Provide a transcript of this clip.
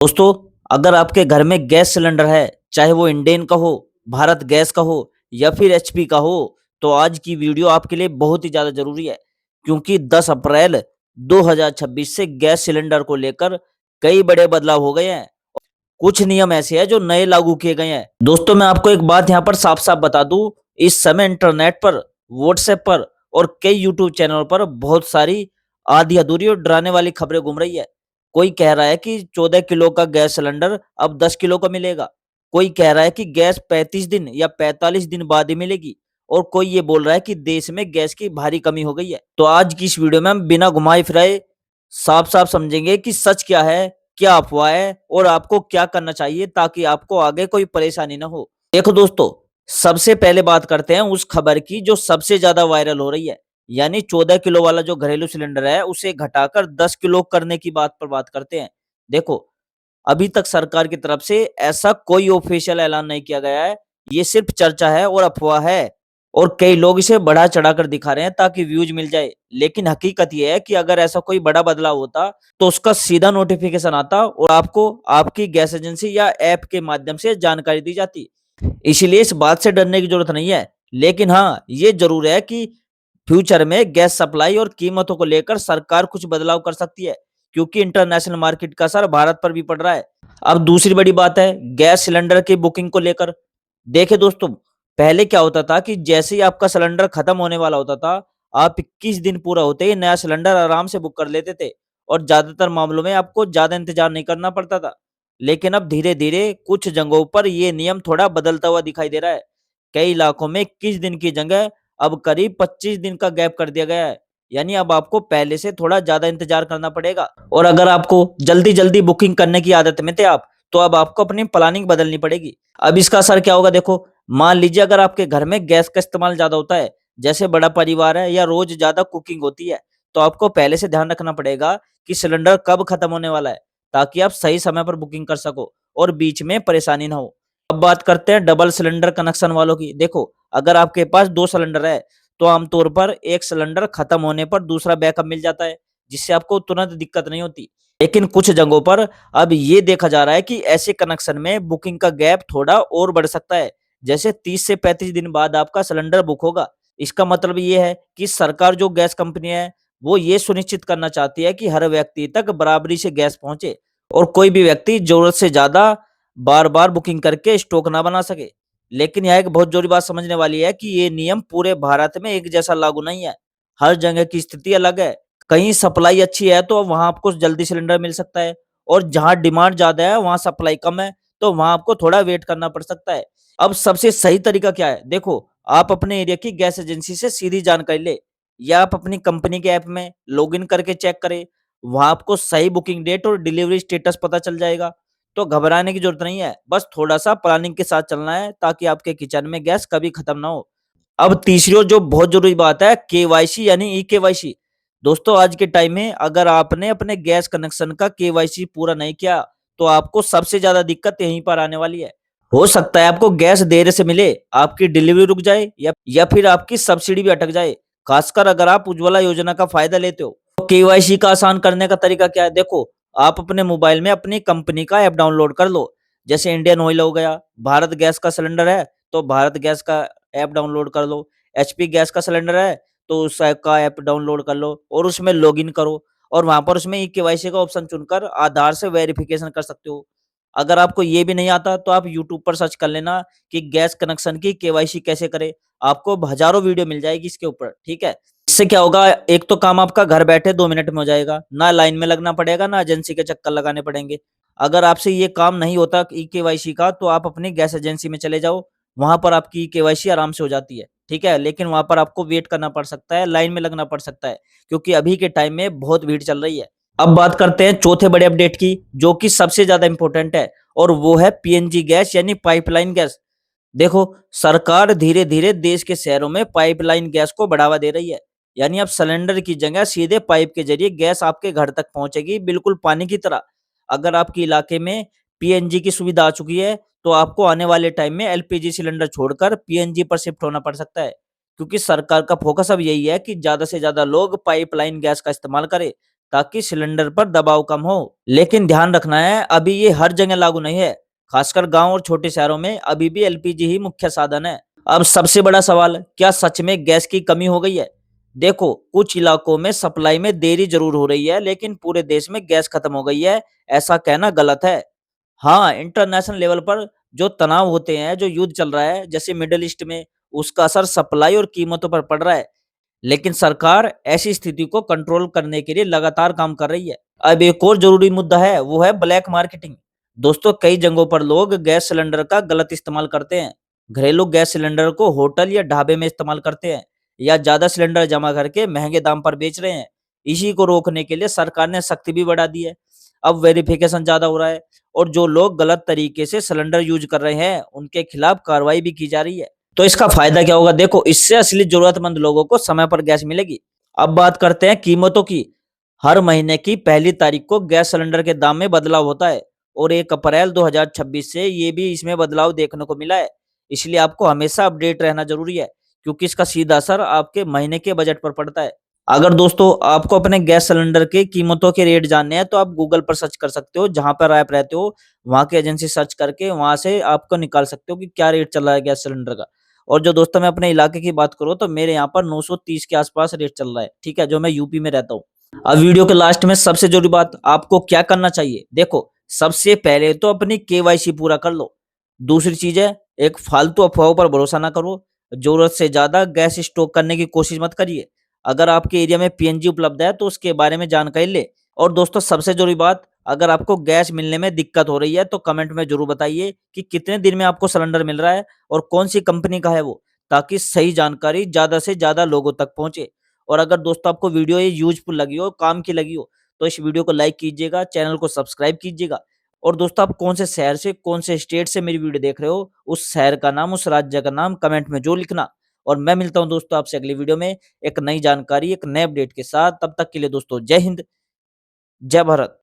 दोस्तों, अगर आपके घर में गैस सिलेंडर है, चाहे वो इंडेन का हो, भारत गैस का हो या फिर एचपी का हो, तो आज की वीडियो आपके लिए बहुत ही ज़्यादा ज़रूरी है। क्योंकि 10 अप्रैल 2026 से गैस सिलेंडर को लेकर कई बड़े बदलाव हो गए हैं। कुछ नियम ऐसे हैं जो नए लागू किए गए हैं। दोस्तों, मैं आपको एक बात यहाँ पर साफ-साफ बता दूँ, इस समय इंटरनेट पर, व्हाट्सएप पर और कई यूट्यूब चैनल पर बहुत सारी आधी-अधूरी और डराने वाली खबरें घूम रही है। कोई कह रहा है कि 14 किलो का गैस सिलेंडर अब 10 किलो का मिलेगा। कोई कह रहा है कि गैस 35 दिन या 45 दिन बाद ही मिलेगी और कोई ये बोल रहा है कि देश में गैस की भारी कमी हो गई है। तो आज की इस वीडियो में हम बिना घुमाए-फिराए साफ-साफ समझेंगे कि सच क्या है, क्या अफ़वाह है और आपको क्या करना चाहिए ताकि आपको आगे कोई परेशानी ना हो। देखो दोस्तों, सबसे पहले बात करते हैं उस खबर की जो सबसे ज़्यादा वायरल हो रही है। यानी 14 किलो वाला जो घरेलू सिलेंडर है, उसे घटाकर 10 किलो करने की बात पर बात करते हैं। देखो, अभी तक सरकार की तरफ से ऐसा कोई ऑफिशियल ऐलान नहीं किया गया है। ये सिर्फ चर्चा है और अफ़वाह है और कई लोग इसे बढ़ा-चढ़ा कर दिखा रहे हैं ताकि व्यूज़ मिल जाए। लेकिन हकीकत ये है कि अगर ऐसा कोई बड़ा बदलाव होता, तो उसका सीधा नोटिफ़िकेशन आता और आपको आपकी गैस एजेंसी या ऐप के माध्यम से जानकारी दी जाती। इसीलिए इस बात से डरने की ज़रूरत नहीं है। लेकिन हाँ, ये ज़रूर है कि फ्यूचर में गैस सप्लाई और कीमतों को लेकर सरकार कुछ बदलाव कर सकती है, क्योंकि इंटरनेशनल मार्केट का असर भारत पर भी पड़ रहा है। अब दूसरी बड़ी बात है गैस सिलेंडर की बुकिंग को लेकर। देखिए दोस्तों, पहले क्या होता था कि जैसे ही आपका सिलेंडर खत्म होने वाला होता था, आप 21 दिन पूरा होते ही नया सिलेंडर आराम से बुक कर लेते थे और ज़्यादातर मामलों में आपको ज़्यादा इंतज़ार नहीं करना पड़ता था। लेकिन अब धीरे-धीरे कुछ जगहों पर ये नियम थोड़ा बदलता हुआ दिखाई दे रहा है। कई इलाकों में 21 दिन की जगह अब करीब 25 दिन का गैप कर दिया गया है। यानी अब आपको पहले से थोड़ा ज़्यादा इंतज़ार करना पड़ेगा और अगर आपको जल्दी-जल्दी बुकिंग करने की आदत में थे आप, तो अब आपको अपनी प्लानिंग बदलनी पड़ेगी। अब इसका असर क्या होगा देखो, मान लीजिए अगर आपके घर में गैस का इस्तेमाल ज़्यादा होता है, जैसे बड़ा परिवार है या रोज़ ज़्यादा कुकिंग होती है, तो आपको पहले से ध्यान रखना पड़ेगा कि सिलेंडर कब खत्म होने वाला है, ताकि आप सही समय पर बुकिंग कर सको और बीच में परेशानी ना हो। अब बात करते हैं डबल सिलेंडर कनेक्शन वालों की। देखो, अगर आपके पास 2 सिलेंडर है, तो आमतौर पर एक सिलेंडर खत्म होने पर दूसरा बैकअप मिल जाता है, जिससे आपको तुरंत दिक्कत नहीं होती। लेकिन कुछ जगहों पर अब ये देखा जा रहा है कि ऐसे कनेक्शन में बुकिंग का गैप थोड़ा और बढ़ सकता है। जैसे 30 से 35 दिन बाद आपका सिलेंडर बुक होगा। इसका मतलब ये है कि सरकार जो गैस कंपनी है, वो ये सुनिश्चित करना चाहती है कि हर व्यक्ति तक बराबरी से गैस पहुँचे और कोई भी व्यक्ति ज़रूरत से ज़्यादा बार-बार बुकिंग करके स्टॉक ना बना सके। लेकिन यहाँ एक बहुत ज़रूरी बात समझने वाली है कि ये नियम पूरे भारत में एक जैसा लागू नहीं है। हर जगह की स्थिति अलग है। कहीं सप्लाई अच्छी है तो वहाँ आपको जल्दी सिलेंडर मिल सकता है और जहाँ डिमांड ज़्यादा है, वहाँ सप्लाई कम है, तो वहाँ आपको थोड़ा वेट करना पड़ सकता है। अब सबसे सही तरीका क्या है? देखो, आप अपने एरिया की गैस एजेंसी से सीधी जानकारी लें या आप अपनी कंपनी के ऐप में लॉगिन करके चेक करें। वहाँ आपको सही बुकिंग डेट और डिलीवरी स्टेटस पता चल जाएगा। तो घबराने की ज़रूरत नहीं है, बस थोड़ा-सा प्लानिंग के साथ चलना है ताकि आपके किचन में गैस कभी खत्म ना हो। अब तीसरी और जो बहुत ज़रूरी बात है केवाईसी यानी ई-केवाईसी। दोस्तों, आज के टाइम में अगर आपने अपने गैस कनेक्शन का केवाईसी पूरा नहीं किया, तो आपको सबसे ज़्यादा दिक्कत यहीं पर आने वाली है। हो सकता है आपको गैस देर से मिले, आपकी डिलीवरी रुक जाए या फिर आपकी सब्सिडी भी अटक जाए, खासकर अगर आप उज्ज्वला योजना का फ़ायदा लेते हो। तो केवाईसी का आसान करने का तरीका क्या है? देखो, आप अपने मोबाइल में अपनी कंपनी का ऐप डाउनलोड कर लो। जैसे इंडियन ऑयल हो गया, भारत गैस का सिलेंडर है, तो भारत गैस का ऐप डाउनलोड कर लो। एचपी गैस का सिलेंडर है, तो उस ऐप का ऐप डाउनलोड कर लो और उसमें लॉगिन करो और वहाँ पर उसमें ई-केवाईसी का ऑप्शन चुनकर आधार से वेरिफ़िकेशन कर सकते हो। अगर आपको ये भी नहीं आता, तो आप यूट्यूब पर सर्च कर लेना कि गैस कनेक्शन की केवाईसी कैसे करें। आपको हज़ारों वीडियो मिल जाएगी इसके ऊपर, ठीक है? इससे क्या होगा, एक तो काम आपका घर बैठे 2 मिनट में हो जाएगा, ना लाइन में लगना पड़ेगा, ना एजेंसी के चक्कर लगाने पड़ेंगे। अगर आपसे ये काम नहीं होता ई-केवाईसी का, तो आप अपनी गैस एजेंसी में चले जाओ, वहाँ पर आपकी ई-केवाईसी आराम से हो जाती है, ठीक है? लेकिन वहाँ पर आपको वेट करना पड़ सकता है, लाइन में लगना पड़ सकता है, क्योंकि अभी के टाइम में बहुत भीड़ चल रही है। अब बात करते हैं चौथे बड़े अपडेट की, जो कि सबसे ज़्यादा इम्पोर्टेंट है और वो है पीएनजी गैस यानी पाइपलाइन गैस। देखो, सरकार धीरे-धीरे देश के शहरों में पाइपलाइन गैस को बढ़ावा दे रही है। यानी अब सिलेंडर की जगह सीधे पाइप के ज़रिए गैस आपके घर तक पहुँचेगी, बिल्कुल पानी की तरह। अगर आपके इलाके में पीएनजी की सुविधा आ चुकी है, तो आपको आने वाले टाइम में एलपीजी सिलेंडर छोड़कर पीएनजी पर शिफ्ट होना पड़ सकता है। क्योंकि सरकार का फ़ोकस अब यही है कि ज़्यादा से ज़्यादा लोग पाइपलाइन गैस का इस्तेमाल करें, ताकि सिलेंडर पर दबाव कम हो। लेकिन ध्यान रखना है, अभी ये हर जगह लागू नहीं है। खासकर गांव और छोटे शहरों में अभी भी एलपीजी ही मुख्य साधन है। अब सबसे बड़ा सवाल, क्या सच में गैस की कमी हो गई है? देखो, कुछ इलाकों में सप्लाई में देरी जरूर हो रही है, लेकिन पूरे देश में गैस खत्म हो गई है, ऐसा कहना गलत है। हाँ, इंटरनेशनल लेवल पर जो तनाव होते हैं, जो युद्ध चल रहा है, जैसे मिडल ईस्ट में, उसका असर सप्लाई और कीमतों पर पड़ रहा है। लेकिन सरकार ऐसी स्थिति को कंट्रोल करने के लिए लगातार काम कर रही है। अब एक और जरूरी मुद्दा है, वो है ब्लैक मार्केटिंग। दोस्तों, कई जगहों पर लोग गैस सिलेंडर का गलत इस्तेमाल करते हैं। घरेलू गैस सिलेंडर को होटल या ढाबे में इस्तेमाल करते हैं, या ज्यादा सिलेंडर जमा करके महंगे दाम पर बेच रहे हैं। इसी को रोकने के लिए सरकार ने सख्ती भी बढ़ा दी है। अब वेरिफिकेशन ज्यादा हो रहा है, और जो लोग गलत तरीके से सिलेंडर यूज कर रहे हैं, उनके खिलाफ कार्रवाई भी की जा रही है। तो इसका फायदा क्या होगा? देखो, इससे असली जरूरतमंद लोगों को समय पर गैस मिलेगी। अब बात करते हैं कीमतों की। हर महीने की पहली तारीख को गैस सिलेंडर के दाम में बदलाव होता है, और 1 अप्रैल 2026 से ये भी इसमें बदलाव देखने को मिला है। इसलिए आपको हमेशा अपडेट रहना जरूरी है, क्योंकि इसका सीधा असर आपके महीने के बजट पर पड़ता है। अगर दोस्तों आपको अपने गैस सिलेंडर की कीमतों के रेट जानने हैं, तो आप गूगल पर सर्च कर सकते हो। जहां पर आप रहते हो वहां की एजेंसी सर्च करके वहां से आपको निकाल सकते हो कि क्या रेट चल रहा है गैस सिलेंडर का। और जो दोस्तों मैं अपने इलाके की बात करूँ, तो मेरे यहाँ पर 930 के आसपास रेट चल रहा है, ठीक है, जो मैं यूपी में रहता हूँ। अब वीडियो के लास्ट में सबसे जरूरी बात, आपको क्या करना चाहिए? देखो, सबसे पहले तो अपनी केवाईसी पूरा कर लो। दूसरी चीज है, एक फालतू अफवाहों पर भरोसा ना करो। जरूरत से ज्यादा गैस स्टॉक करने की कोशिश मत करिए। अगर आपके एरिया में पीएनजी उपलब्ध है, तो उसके बारे में जानकारी ले। और दोस्तों, सबसे जरूरी बात, अगर आपको गैस मिलने में दिक्कत हो रही है, तो कमेंट में जरूर बताइए कि कितने दिन में आपको सिलेंडर मिल रहा है और कौन सी कंपनी का है वो, ताकि सही जानकारी ज्यादा से ज्यादा लोगों तक पहुंचे। और अगर दोस्तों आपको वीडियो ये यूजफुल लगी हो, काम की लगी हो, तो इस वीडियो को लाइक कीजिएगा, चैनल को सब्सक्राइब कीजिएगा। और दोस्तों, आप कौन से शहर से, कौन से स्टेट से मेरी वीडियो देख रहे हो, उस शहर का नाम, उस राज्य का नाम कमेंट में जो लिखना। और मैं मिलता हूं दोस्तों आपसे अगली वीडियो में एक नई जानकारी, एक नए अपडेट के साथ। तब तक के लिए दोस्तों, जय हिंद, जय भारत।